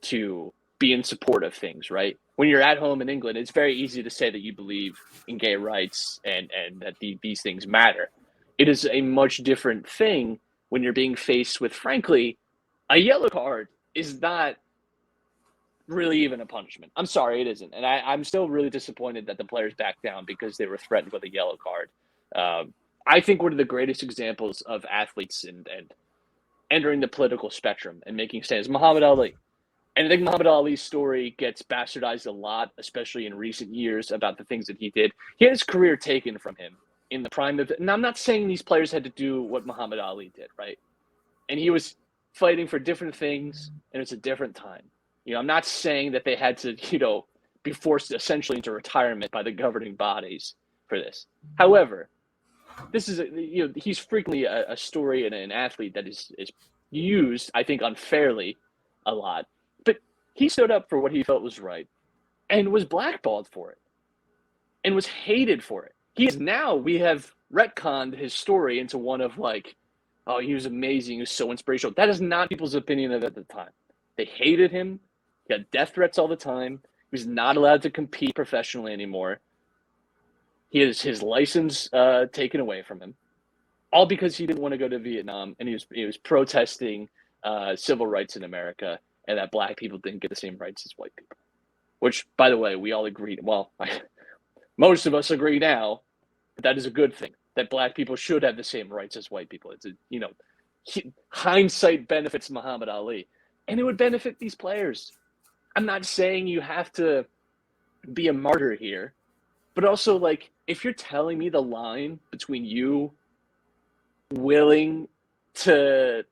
to be in support of things, right? When you're at home in England, it's very easy to say that you believe in gay rights and that these things matter. It is a much different thing when you're being faced with, frankly, a yellow card is not really even a punishment. I'm sorry, it isn't. And I'm still really disappointed that the players backed down because they were threatened with a yellow card. I think one of the greatest examples of athletes and entering the political spectrum and making stands, Muhammad Ali. And I think Muhammad Ali's story gets bastardized a lot, especially in recent years, about the things that he did. He had his career taken from him in the prime of it. And I'm not saying these players had to do what Muhammad Ali did, right? And he was fighting for different things, and it's a different time. I'm not saying that they had to, be forced essentially into retirement by the governing bodies for this. However, this is, he's frequently a story and an athlete that is used, I think, unfairly a lot. But he stood up for what he felt was right and was blackballed for it and was hated for it. We have retconned his story into one of like, oh, he was amazing, he was so inspirational. That is not people's opinion of it at the time. They hated him. He got death threats all the time. He was not allowed to compete professionally anymore. He has his license taken away from him, all because he didn't want to go to Vietnam, and he was protesting civil rights in America, and that black people didn't get the same rights as white people. Which, by the way, we all agreed. Well, most of us agree now that is a good thing. That black people should have the same rights as white people. It's hindsight benefits Muhammad Ali, and it would benefit these players. I'm not saying you have to be a martyr here, but also, like, if you're telling me the line between you willing to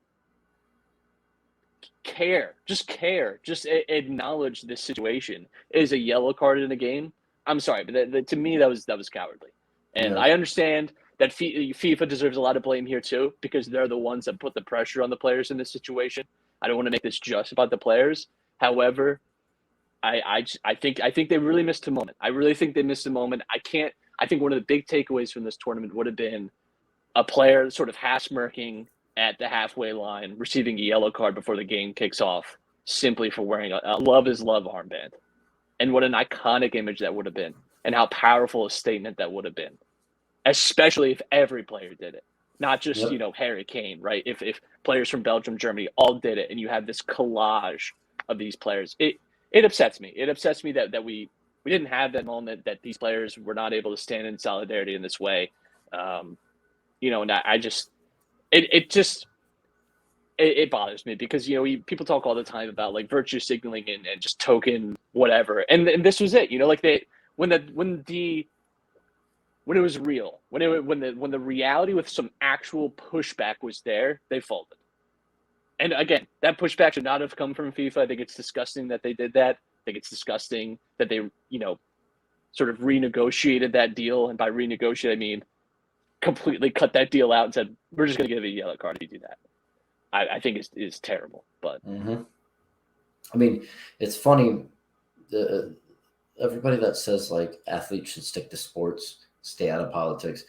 just acknowledge this situation is a yellow card in a game, I'm sorry, but to me that was cowardly. And I understand that FIFA deserves a lot of blame here too, because they're the ones that put the pressure on the players in this situation. I don't want to make this just about the players. However, I think they really missed a moment. I really think they missed a moment. I think one of the big takeaways from this tournament would have been a player sort of half-smirking at the halfway line, receiving a yellow card before the game kicks off, simply for wearing a Love is Love armband. And what an iconic image that would have been, and how powerful a statement that would have been, especially if every player did it. Not just, Harry Kane, right? If players from Belgium, Germany all did it, and you have this collage of these players, it upsets me. It upsets me that we didn't have that moment, that these players were not able to stand in solidarity in this way. And I just, it bothers me because, people talk all the time about like virtue signaling and just token whatever. And this was it, like when it was real, when the reality with some actual pushback was there, they folded. And again, that pushback should not have come from FIFA. I think it's disgusting that they did that. I think it's disgusting that they, sort of renegotiated that deal. And by renegotiate, I mean completely cut that deal out and said, we're just going to give you a yellow card if you do that. I think is terrible. But I mean, it's funny. Everybody that says like athletes should stick to sports, stay out of politics,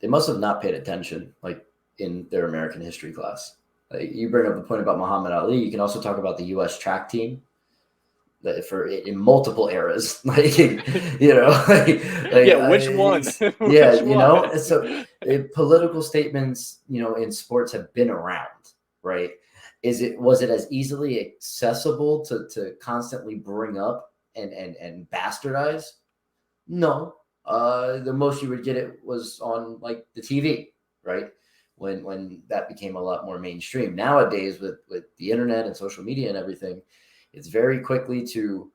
they must have not paid attention like in their American history class. You bring up the point about Muhammad Ali. You can also talk about the U.S. track team in multiple eras, which one? So political statements, in sports have been around, right? was it as easily accessible to constantly bring up and bastardize? No. The most you would get it was on like the TV, right? When that became a lot more mainstream. Nowadays, with the internet and social media and everything, it's very quickly to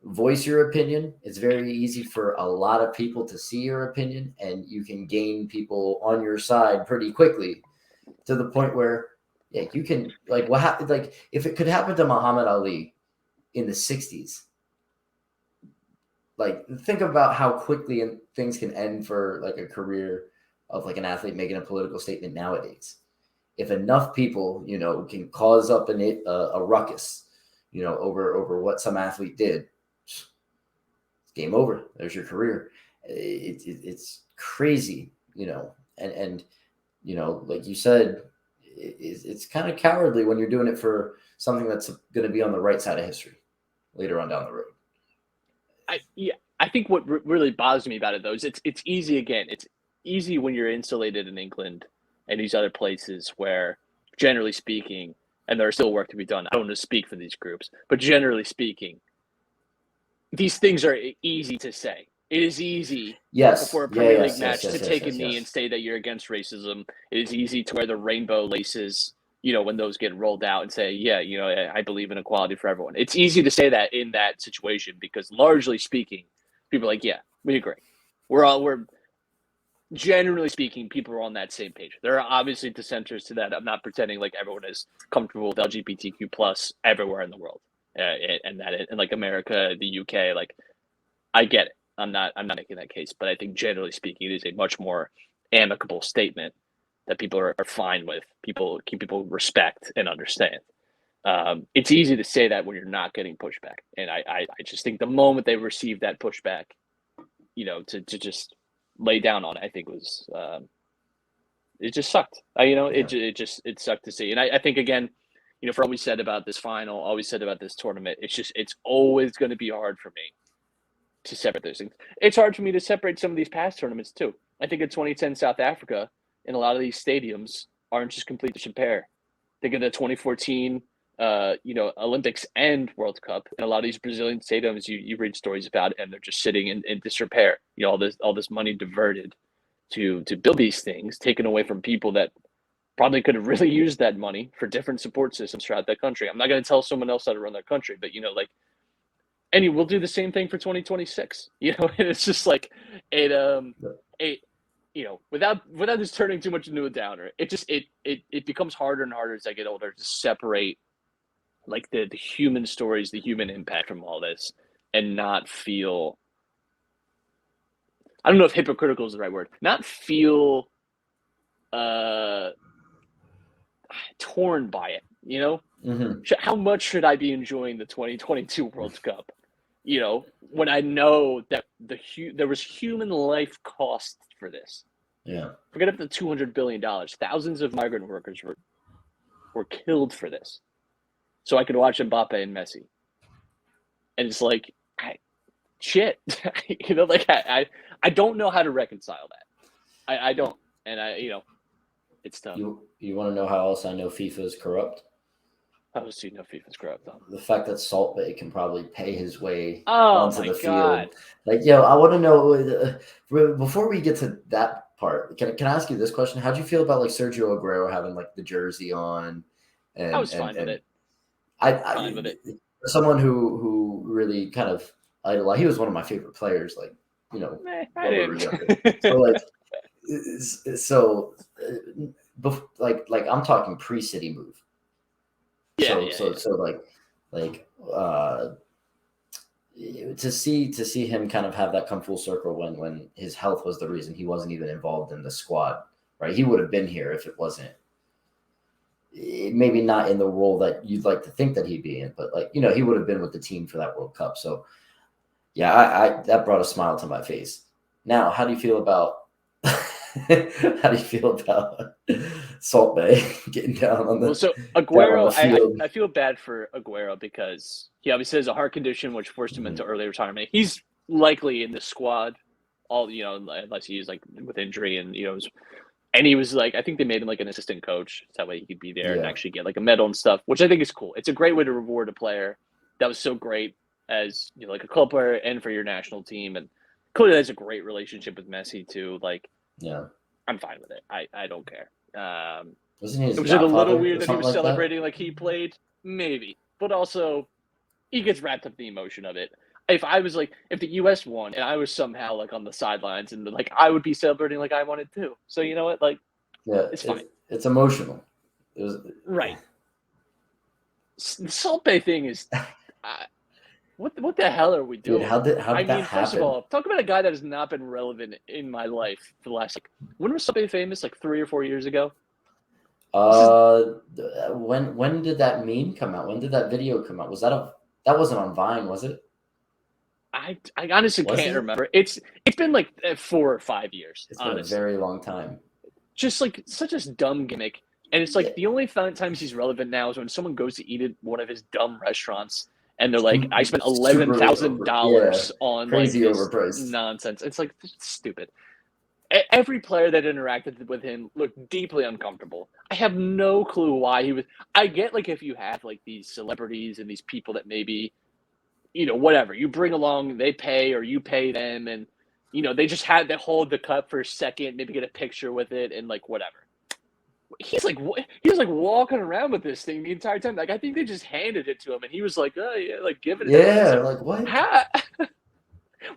voice your opinion. It's very easy for a lot of people to see your opinion, and you can gain people on your side pretty quickly, to the point where, yeah, you can, like, what happened, like if it could happen to Muhammad Ali in the 60s, like think about how quickly things can end for like a career of like an athlete making a political statement nowadays. If enough people, can cause up a ruckus, over what some athlete did, it's game over. There's your career. It's crazy, and like you said, it's kind of cowardly when you're doing it for something that's going to be on the right side of history later on down the road. I think what really bothers me about it though is it's easy again. It's easy when you're insulated in England and these other places where, generally speaking, and there's still work to be done. I don't want to speak for these groups, but generally speaking, these things are easy to say. It is easy before a Premier League match to take a knee and say that you're against racism. It is easy to wear the rainbow laces, when those get rolled out, and say, yeah, I believe in equality for everyone. It's easy to say that in that situation because, largely speaking, people are like, yeah, we agree. We're generally speaking, people are on that same page. There are obviously dissenters to that. I'm not pretending like everyone is comfortable with LGBTQ plus everywhere in the world, and that in like America, the UK, like I get it. I'm not making that case, but I think generally speaking, it is a much more amicable statement that people are fine with. People respect and understand. It's easy to say that when you're not getting pushback, and I just think the moment they received that pushback, to just lay down on it, I think was it just sucked. It sucked to see, and I think again, for all we said about this final, all we said about this tournament, it's always going to be hard for me to separate those things. It's hard for me to separate some of these past tournaments too. I think in 2010 South Africa, in a lot of these stadiums aren't just complete disrepair. Think of the 2014 Olympics and World Cup, and a lot of these Brazilian stadiums you read stories about, and they're just sitting in disrepair. All this money diverted to build these things, taken away from people that probably could have really used that money for different support systems throughout that country. I'm not going to tell someone else how to run their country, but and we'll do the same thing for 2026. And it's just like without this turning too much into a downer, it becomes harder and harder as I get older to separate like the human stories, the human impact from all this, and not feel, I don't know if hypocritical is the right word, not feel torn by it, Mm-hmm. How much should I be enjoying the 2022 World Cup? When I know that there was human life cost for this. Yeah. Forget about the $200 billion. Thousands of migrant workers were killed for this. So I could watch Mbappe and Messi. And it's like, shit. I don't know how to reconcile that. I don't. And it's tough. You want to know how else I know FIFA is corrupt? How else do you know FIFA's corrupt? The fact that Salt Bay can probably pay his way onto the God. field. Like, I want to know, before we get to that part, can I ask you this question? How'd you feel about like Sergio Aguero having like the jersey on? And, I was fine with it. Fine with it. Someone who really kind of idolized. He was one of my favorite players. Like, I didn't. So I'm talking pre-City move. To see him kind of have that come full circle when his health was the reason he wasn't even involved in the squad, right? He would have been here if it wasn't, maybe not in the role that you'd like to think that he'd be in, but he would have been with the team for that World Cup. So yeah, I that brought a smile to my face. Now, how do you feel about Salt Bay getting down on the? Well, so Aguero, I feel bad for Aguero because he obviously has a heart condition which forced him into early retirement. He's likely in the squad, unless he's like with injury and And he was like, I think they made him like an assistant coach. So that way he could be there and Yeah. actually get like a medal and stuff, which I think is cool. It's a great way to reward a player that was so great as like a club player and for your national team. And clearly has a great relationship with Messi too. Like, Yeah. I'm fine with it. I don't care. Wasn't he his Was it a little godfather or weird that he something was like that? celebrating like he played? Maybe. But also, he gets wrapped up in the emotion of it. If I was like, if the U.S. won and I was somehow like on the sidelines and like I would be celebrating like I wanted to. So you know what? Like, Yeah, it's fine. it's emotional. It was Right. The Salt Bay thing is, what the hell are we doing? Dude, how did that happen? First of all, talk about a guy that has not been relevant in my life for the last. Like, when was Salt Bay famous? Like 3 or 4 years ago. When did that meme come out? When did that video come out? That wasn't on Vine, was it? I honestly can't remember. It's been like 4 or 5 years. It's been a very long time. Just like such a dumb gimmick. And it's like the only times he's relevant now is when someone goes to eat at one of his dumb restaurants and they're like, I spent $11,000 on crazy like this overpriced nonsense. It's like stupid. Every player that interacted with him looked deeply uncomfortable. I have no clue why he was. I get like if you have like these celebrities and these people that maybe, whatever you bring along, they pay or you pay them, and they just had to hold the cup for a second, maybe get a picture with it, and like whatever. He was like walking around with this thing the entire time. Like I think they just handed it to him, and he was like, "Oh yeah, like give it." Yeah, like what?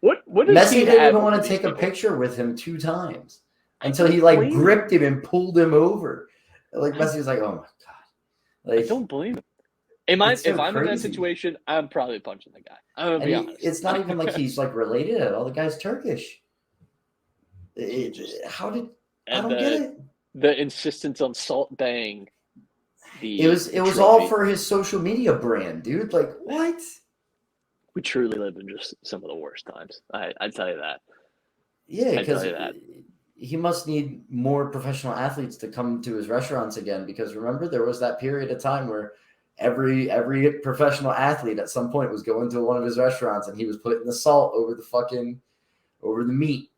What? Messi didn't even want to take a picture with him 2 times until he like gripped him and pulled him over. Like Messi was like, "Oh my god!" Like, I don't blame him. If I'm in that situation, I'm probably punching the guy. I'm gonna be honest. It's not even like he's like related at all. The guy's Turkish. I don't get it. The insistence on Salt Baying. It was all for his social media brand, dude. Like what? We truly live in just some of the worst times. I tell you that. Yeah, because he must need more professional athletes to come to his restaurants again. Because remember, there was that period of time where every professional athlete at some point was going to one of his restaurants and he was putting the salt over the meat.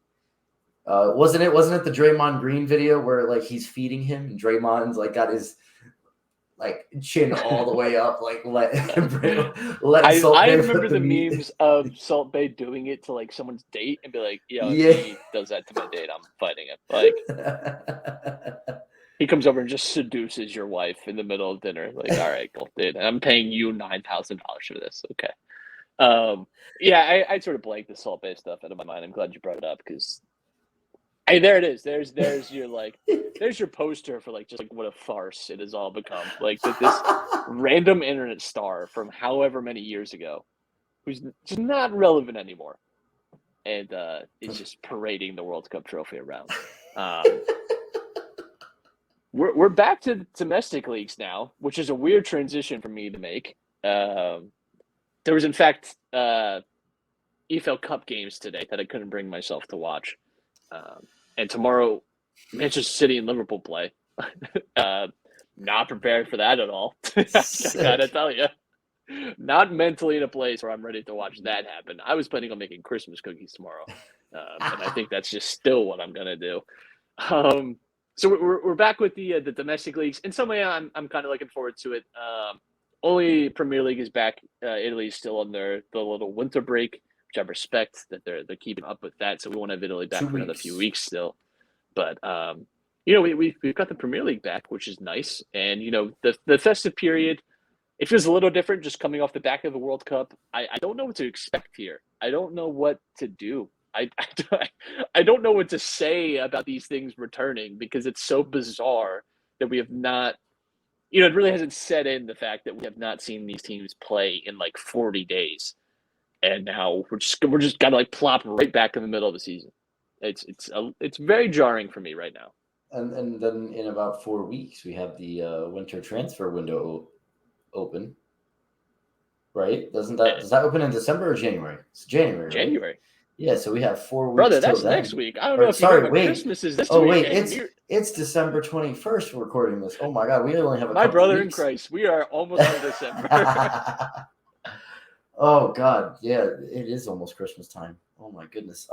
Wasn't it the Draymond Green video where like he's feeding him and Draymond's like got his like chin all the way up, like let Salt I Bae remember put the meat. memes of Salt Bae doing it to like someone's date and be like, "Yo, Yeah. if he does that to my date, I'm fighting him." Like he comes over and just seduces your wife in the middle of dinner. Like, all right, cool, dude. I'm paying you $9,000 for this. Okay. Yeah, I sort of blanked the Salt Bae stuff out of my mind. I'm glad you brought it up because. Hey, there it is. There's your there's your poster for like just like what a farce it has all become. Like this random internet star from however many years ago, who's just not relevant anymore, and is just parading the World Cup trophy around. We're back to domestic leagues now, which is a weird transition for me to make. There was in fact EFL Cup games today that I couldn't bring myself to watch. And tomorrow, Manchester City and Liverpool play. Not prepared for that at all. I gotta tell you. Not mentally in a place where I'm ready to watch that happen. I was planning on making Christmas cookies tomorrow. And I think that's just still what I'm going to do. So we're back with the domestic leagues. In some way, I'm kind of looking forward to it. Only Premier League is back. Italy's still on the little winter break, which I respect that they're keeping up with that. So we won't have Italy back for another few weeks still. But we've got the Premier League back, which is nice. And the festive period, it feels a little different just coming off the back of the World Cup. I don't know what to expect here. I don't know what to do. I don't know what to say about these things returning because it's so bizarre that we have not. It really hasn't set in the fact that we have not seen these teams play in like 40 days. And now we're just gotta like plop right back in the middle of the season. It's very jarring for me right now. And then in about 4 weeks we have the winter transfer window open. Right? Does that open in December or January? It's January. Right? January. Yeah, so we have 4 weeks. Brother, that's till then. next week. I don't know if you know, Christmas is this week. Oh wait, it's December 21st. We're recording this. Oh my God, we only have my brother in weeks. Christ. We are almost in December. Oh God, yeah, it is almost Christmas time. Oh my goodness.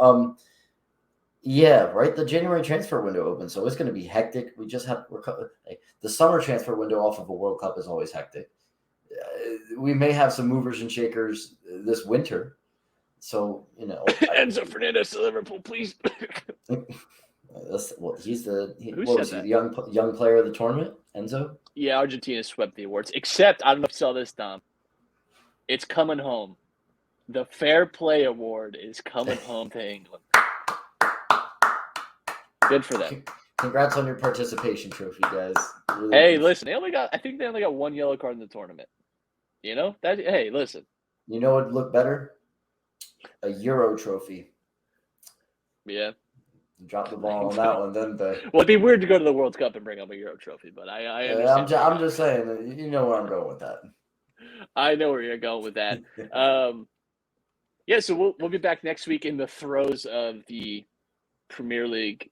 Yeah, right. The January transfer window opens, so it's going to be hectic. The summer transfer window off of a World Cup is always hectic. We may have some movers and shakers this winter, so Enzo Fernandez to Liverpool, please. He's what Who was said he, that? the young player of the tournament, Enzo? Yeah, Argentina swept the awards. Except, I don't know if you saw this, Dom. It's coming home. The Fair Play Award is coming home to England. Good for them. Congrats on your participation trophy, guys. Really Hey, listen, I think they only got one yellow card in the tournament. Hey, listen. You know what would look better? A Euro trophy. Yeah. Drop the ball on that one, didn't they? Well, it'd be weird to go to the World Cup and bring home a Euro trophy, but I understand. I'm just saying, you know where I'm going with that. I know where you're going with that. Yeah, so we'll be back next week in the throes of the Premier League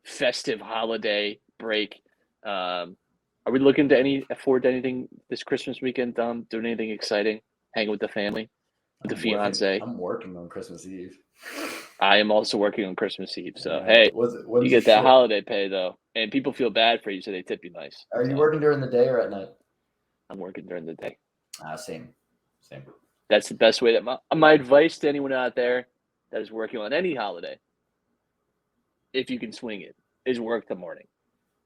festive holiday break. Are we looking to forward to anything this Christmas weekend, Dom? Doing anything exciting? Hanging with the family? With the fiance? I'm working on Christmas Eve. I am also working on Christmas Eve. So, hey, you get that holiday pay, though. And people feel bad for you, so they tip you nice. Are you working during the day or at night? I'm working during the day. Same. That's the best way. My advice to anyone out there that is working on any holiday, if you can swing it, is work the morning.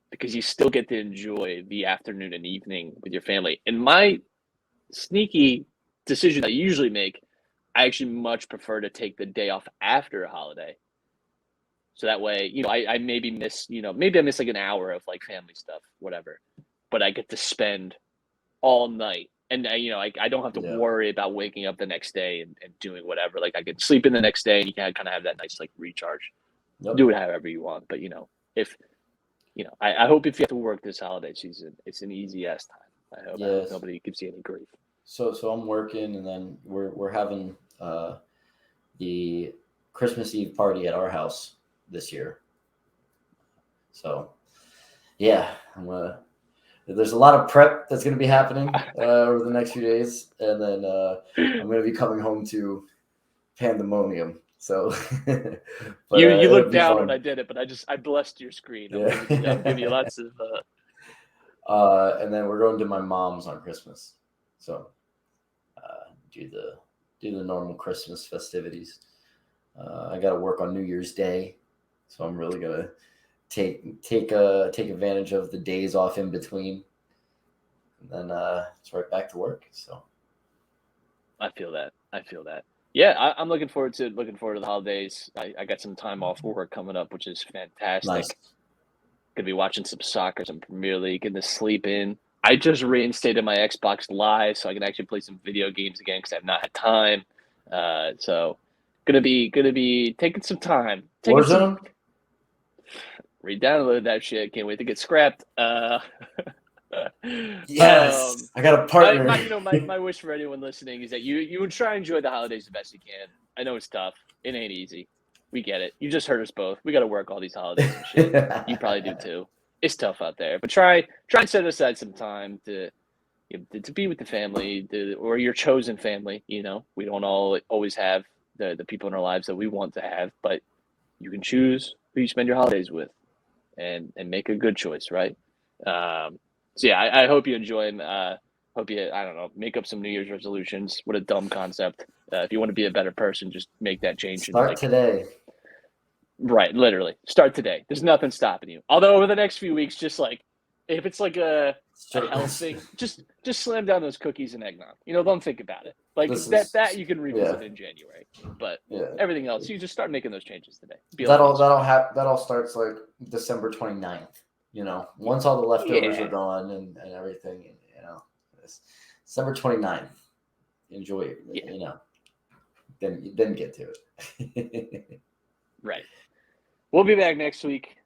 Because you still get to enjoy the afternoon and evening with your family. And my sneaky decision I usually make, I actually much prefer to take the day off after a holiday. So that way, I maybe miss like an hour of like family stuff, whatever. But I get to spend all night. And I don't have to worry about waking up the next day and doing whatever. Like I could sleep in the next day and you can kind of have that nice like recharge. Yep. Do it however you want. But I hope if you have to work this holiday season, it's an easy ass time. I hope nobody gives you any grief. So I'm working, and then we're having the Christmas Eve party at our house this year. So yeah, there's a lot of prep that's going to be happening over the next few days, and then I'm going to be coming home to pandemonium. So you looked down when I did it, but I blessed your screen. I'll give you lots of. And then we're going to my mom's on Christmas, so do the normal Christmas festivities. I got to work on New Year's Day, so I'm really gonna take advantage of the days off in between, and then it's right back to work. So I feel that. Yeah, I'm looking forward to the holidays. I got some time off work coming up, which is fantastic. Nice. Gonna be watching some soccer, some Premier League, getting to sleep in. I just reinstated my Xbox Live, so I can actually play some video games again because I've not had time. So gonna be taking some time. Warzone? Re-download that shit. Can't wait to get scrapped. Yes, I got a partner. My wish for anyone listening is that you would try and enjoy the holidays the best you can. I know it's tough. It ain't easy. We get it. You just heard us both. We got to work all these holidays and shit. You probably do too. It's tough out there, but try and set aside some time to be with the family or your chosen family. We don't always have the people in our lives that we want to have, but you can choose who you spend your holidays with, and make a good choice, right? So yeah, I hope you enjoy them. Hope you, I don't know, make up some New Year's resolutions. What a dumb concept. If you want to be a better person, just make that change. Start today. Right, literally. Start today. There's nothing stopping you. Although over the next few weeks, just like, if it's like a health thing, just slam down those cookies and eggnog. Don't think about it. Like that you can revisit in January. But everything else, you just start making those changes today. That all starts like December 29th. Once all the leftovers are gone and everything, December 29th. Enjoy it. Then get to it. Right. We'll be back next week.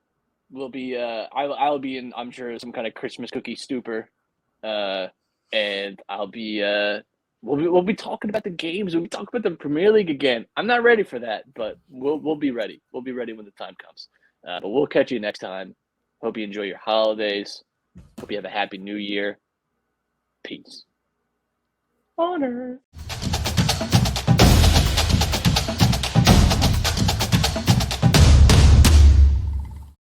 We'll be I'll be in, I'm sure, some kind of Christmas cookie stupor. And I'll be we'll be talking about the games. We'll be talking about the Premier League again. I'm not ready for that, but we'll be ready. We'll be ready when the time comes. But we'll catch you next time. Hope you enjoy your holidays. Hope you have a happy new year. Peace. Honor.